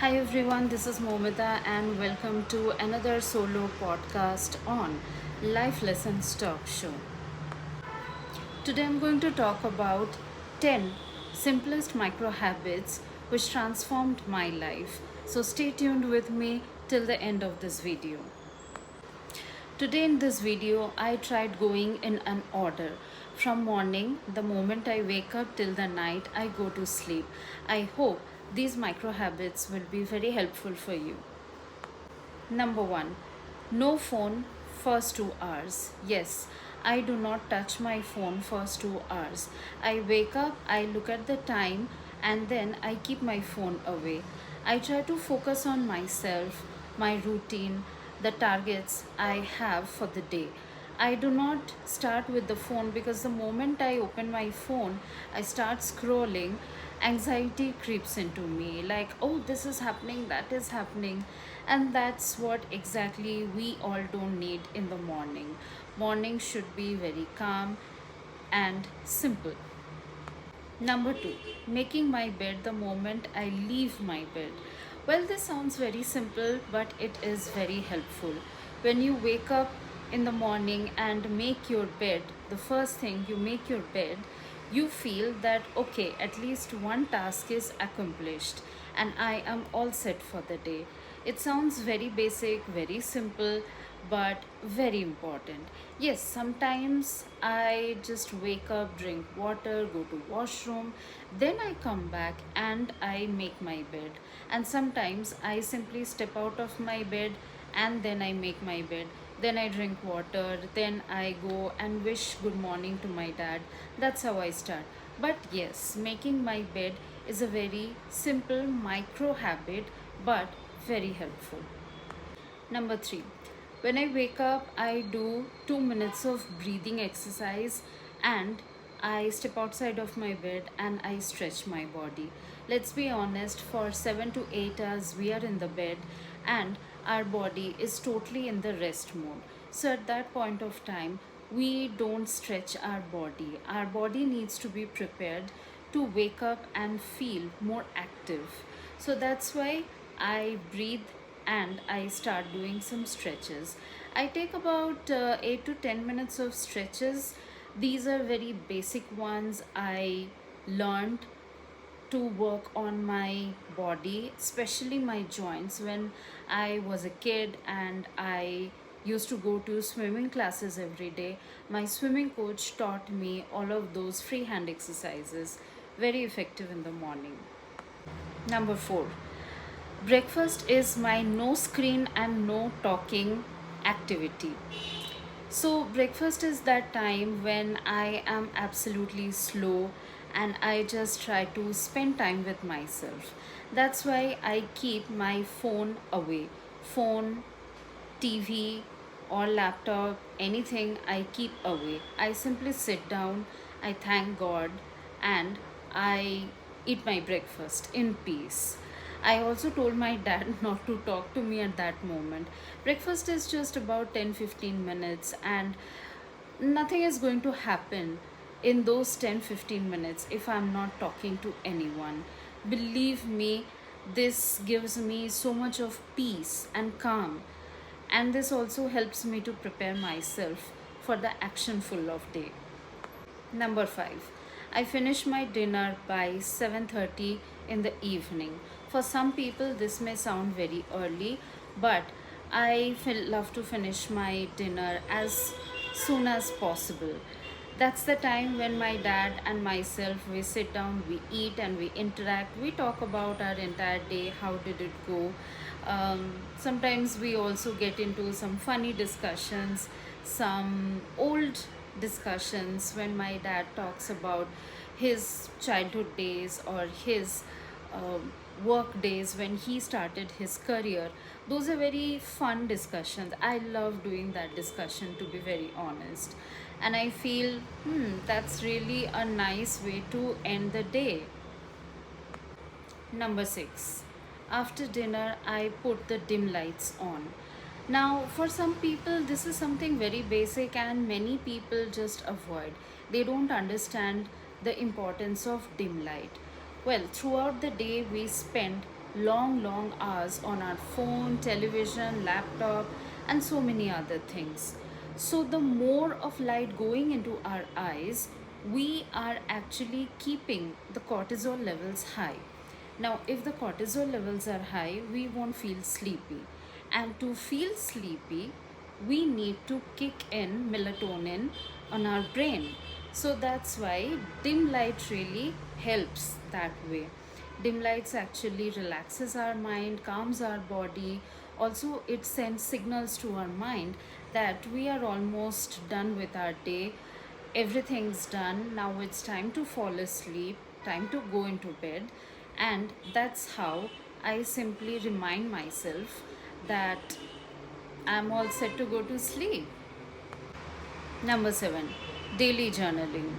Hi everyone, this is Momita and welcome to another solo podcast on Life Lessons Talk Show. Today I'm going to talk about 10 simplest micro habits which transformed my life. So stay tuned with me till the end of this video. Today in this video, I tried going in an order. From morning, the moment I wake up till the night I go to sleep. I hope these micro habits will be very helpful for you. Number one, no phone first 2 hours. Yes, I do not touch my phone first 2 hours. I wake up, I look at the time, and then I keep my phone away. I try to focus on myself, my routine, the targets I have for the day. I do not start with the phone because the moment I open my phone, I start scrolling. Anxiety creeps into me like, oh, this is happening, that is happening. And that's what exactly we all don't need in the morning. Morning should be very calm and simple. Number two, making my bed the moment I leave my bed. Well, this sounds very simple, but it is very helpful. When you wake up in the morning and make your bed, the first thing you make your bed, you feel that okay, at least one task is accomplished and I am all set for the day. It sounds very basic, very simple, but very important. Yes, sometimes I just wake up, drink water, go to washroom, then I come back and I make my bed. And sometimes I simply step out of my bed and then I make my bed. Then I drink water, then I go and wish good morning to my dad. That's how I start. But yes, making my bed is a very simple micro habit but very helpful. Number three, when I wake up, I do 2 minutes of breathing exercise and I step outside of my bed and I stretch my body. Let's be honest, for 7 to 8 hours, we are in the bed and our body is totally in the rest mode. So, at that point of time, we don't stretch our body. Our body needs to be prepared to wake up and feel more active. So, that's why I breathe and I start doing some stretches. I take about 8 to 10 minutes of stretches. These are very basic ones I learned to work on my body, especially my joints. When I was a kid and I used to go to swimming classes every day, my swimming coach taught me all of those freehand exercises, very effective in the morning. Number four, breakfast is my no screen and no talking activity. So, breakfast is that time when I am absolutely slow and I just try to spend time with myself. That's why I keep my phone away. Phone, TV, or laptop, anything I keep away. I simply sit down, I thank God, and I eat my breakfast in peace. I also told my dad not to talk to me at that moment. Breakfast is just about 10-15 minutes, and nothing is going to happen in those 10-15 minutes if I'm not talking to anyone. Believe me, this gives me so much of peace and calm, and this also helps me to prepare myself for the action full of day. Number 5, I finish my dinner by 7:30 in the evening. For some people this may sound very early, but I love to finish my dinner as soon as possible. That's the time when my dad and myself, we sit down, we eat and we interact, we talk about our entire day, how did it go. Sometimes we also get into some funny discussions, some old discussions when my dad talks about his childhood days or his work days when he started his career. Those are very fun discussions. I love doing that discussion, to be very honest. And I feel, that's really a nice way to end the day. Number 6, after dinner, I put the dim lights on. Now, for some people, this is something very basic, and many people just avoid. They don't understand the importance of dim light. Well, throughout the day, we spend long hours on our phone, television, laptop, and so many other things. So, the more of light going into our eyes, we are actually keeping the cortisol levels high. Now, if the cortisol levels are high, we won't feel sleepy. And to feel sleepy, we need to kick in melatonin on our brain. So that's why dim light really helps that way. Dim lights actually relaxes our mind, calms our body. Also, it sends signals to our mind that we are almost done with our day. Everything's done. Now it's time to fall asleep, time to go into bed. And that's how I simply remind myself that I'm all set to go to sleep. Number 7, daily journaling.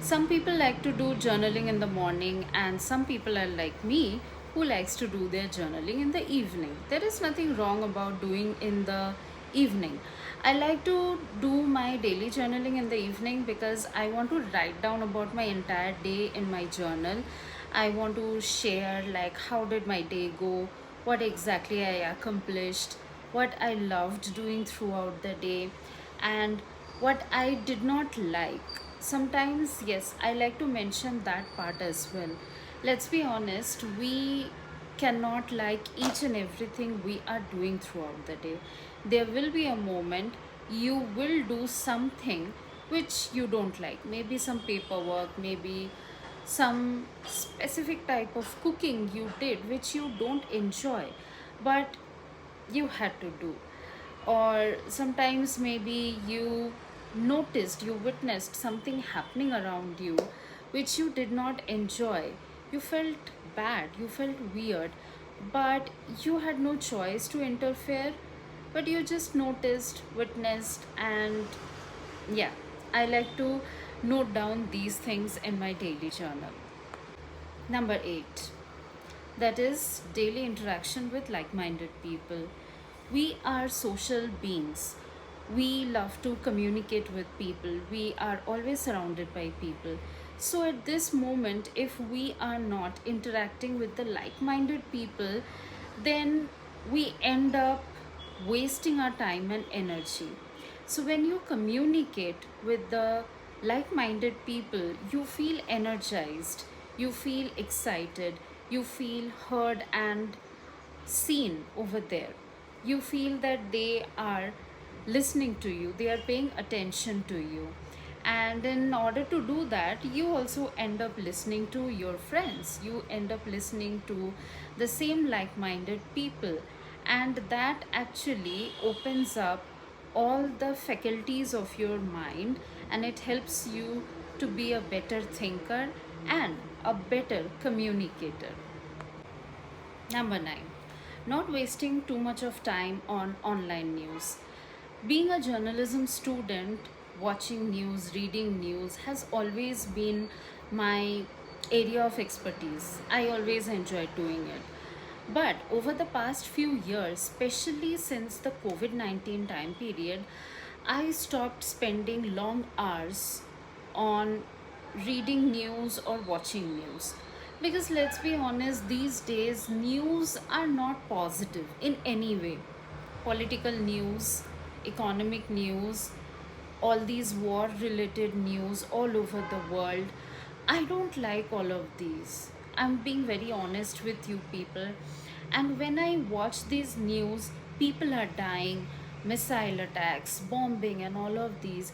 Some people like to do journaling in the morning, and some people are like me who likes to do their journaling in the evening. There is nothing wrong about doing in the evening. I like to do my daily journaling in the evening because I want to write down about my entire day in my journal. I want to share like how did my day go, what exactly I accomplished, what I loved doing throughout the day, and what I did not like. Sometimes, yes, I like to mention that part as well. Let's be honest, we cannot like each and everything we are doing throughout the day. There will be a moment you will do something which you don't like. Maybe some paperwork, maybe some specific type of cooking you did which you don't enjoy, but you had to do. Or sometimes maybe you witnessed something happening around you which you did not enjoy. You felt bad, you felt weird, but you had no choice to interfere. But you just noticed, witnessed, and yeah, I like to note down these things in my daily journal. Number 8, that is daily interaction with like minded people. We are social beings. We love to communicate with people. We are always surrounded by people. So, at this moment, if we are not interacting with the like minded people, then we end up wasting our time and energy. So, when you communicate with the like minded people, you feel energized, you feel excited, you feel heard and seen over there. You feel that they are listening to you, they are paying attention to you. And in order to do that, you also end up listening to your friends, you end up listening to the same like minded people, and that actually opens up all the faculties of your mind, and it helps you to be a better thinker and a better communicator. Number 9, not wasting too much of time on online news. Being a journalism student, watching news, reading news has always been my area of expertise. I always enjoyed doing it. But over the past few years, especially since the COVID 19 time period, I stopped spending long hours on reading news or watching news. Because let's be honest, these days news are not positive in any way. Political news, economic news, all these war related news all over the world. I don't like all of these. I'm being very honest with you people. And when I watch these news, people are dying, missile attacks, bombing, and all of these,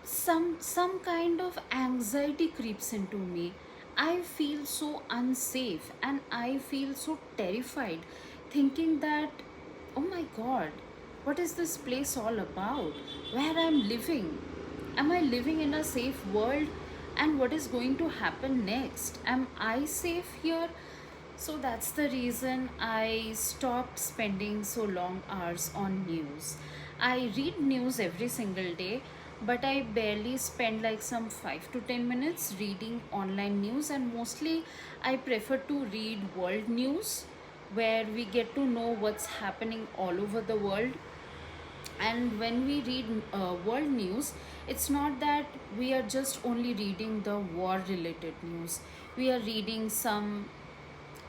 some kind of anxiety creeps into me. I feel so unsafe and I feel so terrified, thinking that, oh my god, what is this place all about? Where I'm living? Am I living in a safe world? And what is going to happen next? Am I safe here? So that's the reason I stopped spending so long hours on news. I read news every single day, but I barely spend like some 5 to 10 minutes reading online news, and mostly I prefer to read world news where we get to know what's happening all over the world. And when we read world news, it's not that we are just only reading the war related news. We are reading some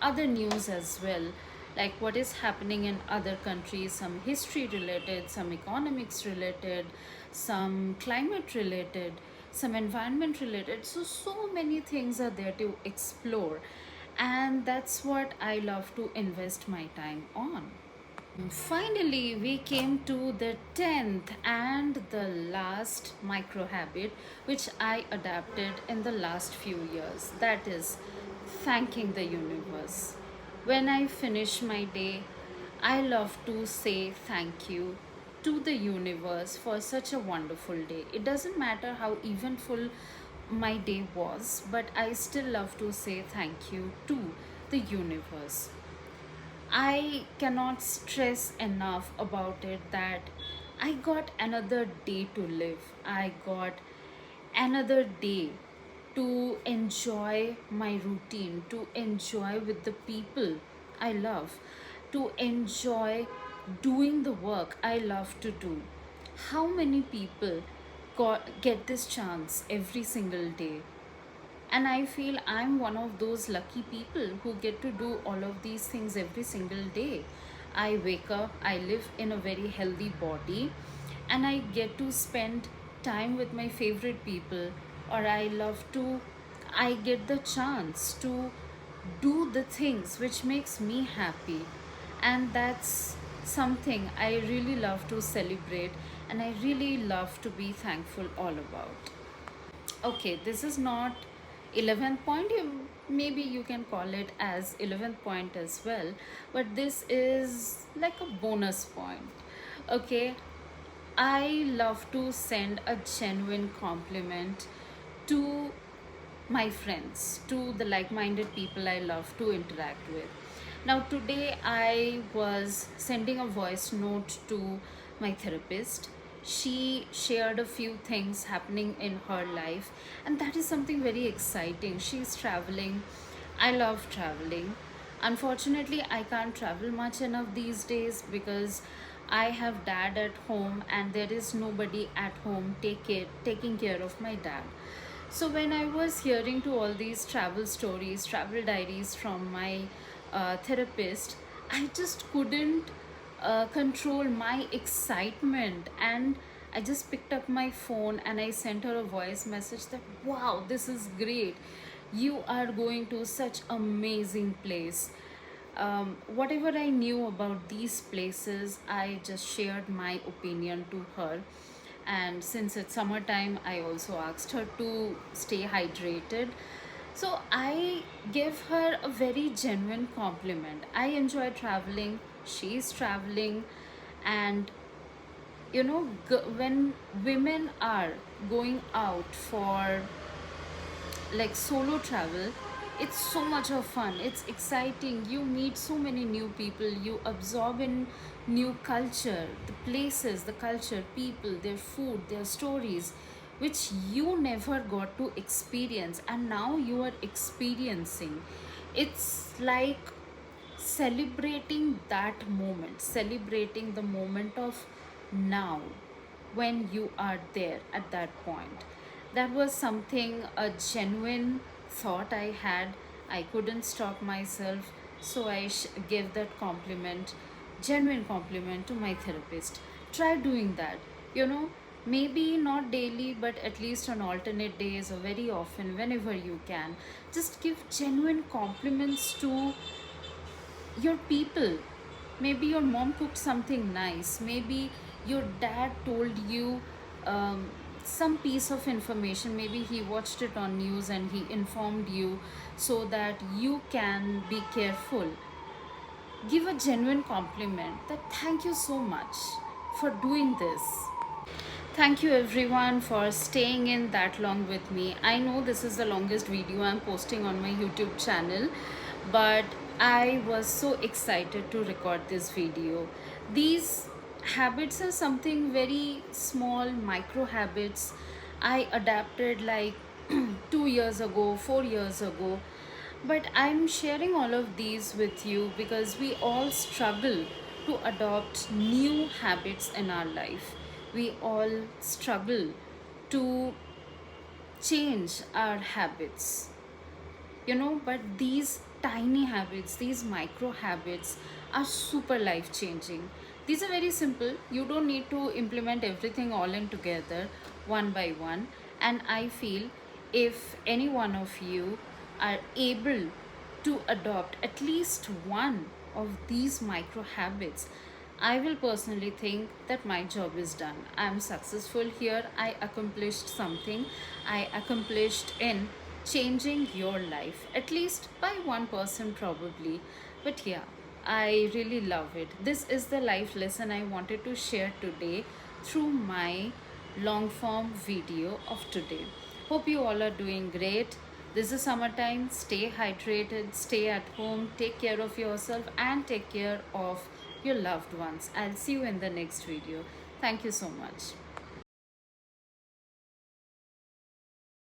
other news as well, like what is happening in other countries, some history related, some economics related, some climate related, some environment related. So many things are there to explore, and that's what I love to invest my time on. Finally, we came to the 10th and the last micro habit which I adapted in the last few years. That is thanking the universe. When I finish my day, I love to say thank you to the universe for such a wonderful day. It doesn't matter how eventful my day was, but I still love to say thank you to the universe. I cannot stress enough about it that I got another day to live. I got another day to enjoy my routine, to enjoy with the people I love, to enjoy doing the work I love to do. How many people get this chance every single day? And I feel I'm one of those lucky people who get to do all of these things every single day. I wake up, I live in a very healthy body, and I get to spend time with my favorite people, or I get the chance to do the things which makes me happy. And that's something I really love to celebrate, and I really love to be thankful all about. Okay, this is not 11th point. Maybe you can call it as 11th point as well, but this is like a bonus point. Okay, I love to send a genuine compliment to my friends, to the like minded people I love to interact with. Now, today I was sending a voice note to my therapist. She shared a few things happening in her life, and that is something very exciting. She's traveling. I love traveling. Unfortunately, I can't travel much enough these days because I have dad at home and there is nobody at home taking care of my dad. So when I was hearing to all these travel stories, travel diaries from my therapist, I just couldn't control my excitement, and I just picked up my phone and I sent her a voice message that, wow, this is great. You are going to such amazing place. Whatever I knew about these places, I just shared my opinion to her. And since it's summertime, I also asked her to stay hydrated. So I give her a very genuine compliment. I enjoy traveling, she's traveling, and when women are going out for like solo travel, it's so much of fun, it's exciting, you meet so many new people, you absorb in new culture, the places, the culture, people, their food, their stories, which you never got to experience and now you are experiencing. It's like celebrating that moment, celebrating the moment of now when you are there at that point. That was something, a genuine thought I had. I couldn't stop myself, so I gave that compliment, genuine compliment to my therapist. Try doing that. Maybe not daily, but at least on alternate days or very often, whenever you can. Just give genuine compliments to your people. Maybe your mom cooked something nice. Maybe your dad told you some piece of information. Maybe he watched it on news and he informed you so that you can be careful. Give a genuine compliment that thank you so much for doing this. Thank you everyone for staying in that long with me. I know this is the longest video I'm posting on my YouTube channel, but I was so excited to record this video. These habits are something very small, micro habits I adapted like 2 years ago, 4 years ago. But I'm sharing all of these with you because we all struggle to adopt new habits in our life. We all struggle to change our habits, but these tiny habits, these micro habits are super life changing. These are very simple. You don't need to implement everything all in together one by one. And I feel if any one of you are able to adopt at least one of these micro habits, I will personally think that my job is done. I am successful here. I accomplished something. I accomplished in changing your life, at least by 1% probably. But yeah, I really love it. This is the life lesson I wanted to share today through my long form video of today. Hope you all are doing great. This is summertime. Stay hydrated, stay at home, take care of yourself, and take care of your loved ones. I'll see you in the next video. Thank you so much.